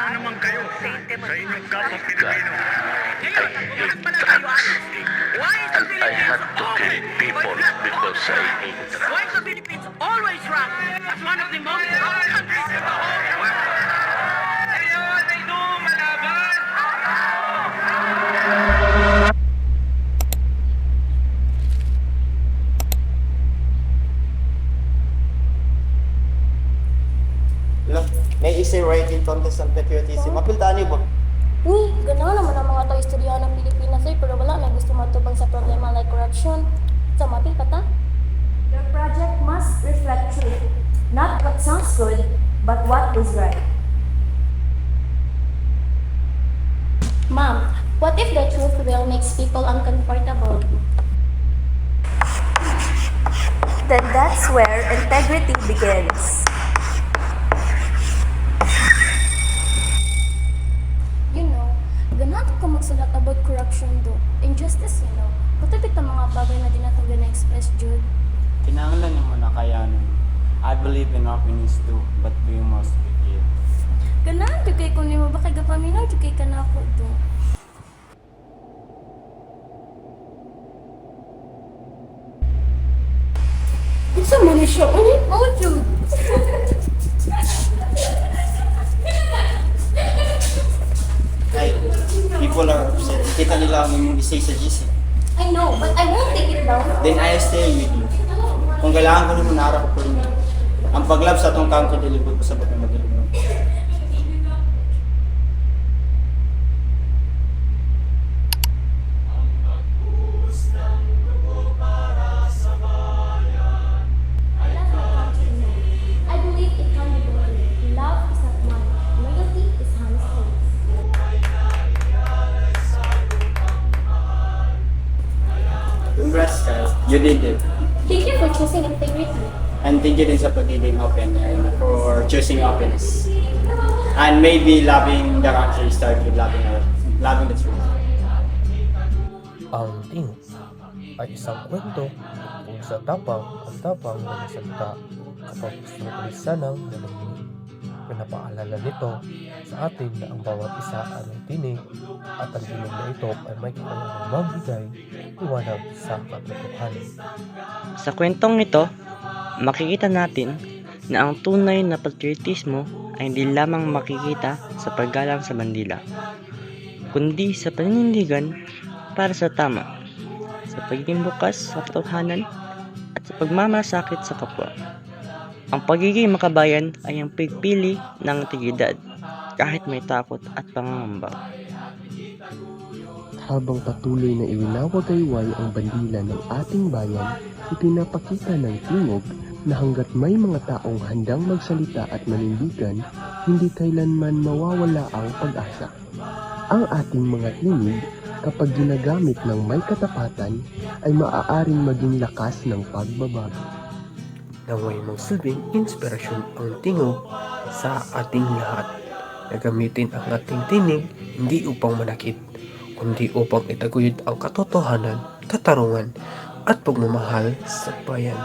Mahiya naman kayo sa inyong kapwa Pilipino. Ngayon, bakit pa na tayo honest? Why is the I had Philippines to kill people because I need Why is the Philippines always ranked as one of the most corrupt countries in the whole world? Ngayon ay lumalaban! Look, may essay writing contest ang patriotism. Mapiltaan niyo ba? Uy, ganahan naman ang mga istoryahan ng Pilipinas ay pero wala may gusto matubang sa problema like corruption. Sa mapil ka ta? Your project must reflect truth, not what sounds good, but what is right. Ma'am, what if the truth will makes people uncomfortable? Then that's where integrity begins. You know, ganahan ko magsulat about corruption do. Injustice, you know. Patapit ang mga bagay na di nato gana-express, Jude. Kinahanglan niyo muna kayanin. I believe in opinions too, but we must be clear. Ganahan jud kay kun nimo ba kay gapaminaw jud kay kanako do. Isa man siya. Oh, Jude. Ay, people are upset. Kita nila ang imong essay sa GC. I know, but I won't take it down. Then I stay with you. Kung kailangan ko nimo nara ko po rin. Ang paglab sa atong country dilibot ko sa bakit magilibot. I believe it can be done. Love is not mine. Loyalty is honesty. Congrats, guys. You did it. Thank you for choosing integrity. And thank you din sa pagiging open and for choosing openness. And maybe loving the country start with loving the truth. Ang Tingo ay isang kwento kung sa ang tapang na nasalita kapag gusto natin sanang nanahinig. Pinapaalala nito sa atin na ang bawat isa ay may tinig at ang tinig na ito ay may kailangang magbigay liwanag sa katotohanan. Sa kwentong ito, makikita natin na ang tunay na patriotismo ay hindi lamang makikita sa paggalang sa bandila, kundi sa paninindigan para sa tama, sa pagiging bukas sa katotohanan at sa pagmamasakit sa kapwa. Ang pagiging makabayan ay ang pagpili ng integridad kahit may takot at pangangamba. Habang patuloy na iwinawagayway ang bandila ng ating bayan, ipinapakita ng tingog na hanggat may mga taong handang magsalita at manindigan, hindi kailanman mawawala ang pag-asa. Ang ating mga tinig, kapag ginagamit ng may katapatan, ay maaaring maging lakas ng pagbabago. Naway magsilbing inspirasyon ang tingo sa ating lahat na gamitin ang ating tinig hindi upang manakit, kundi upang itaguyod ang katotohanan, katarungan at pagmamahal sa bayan.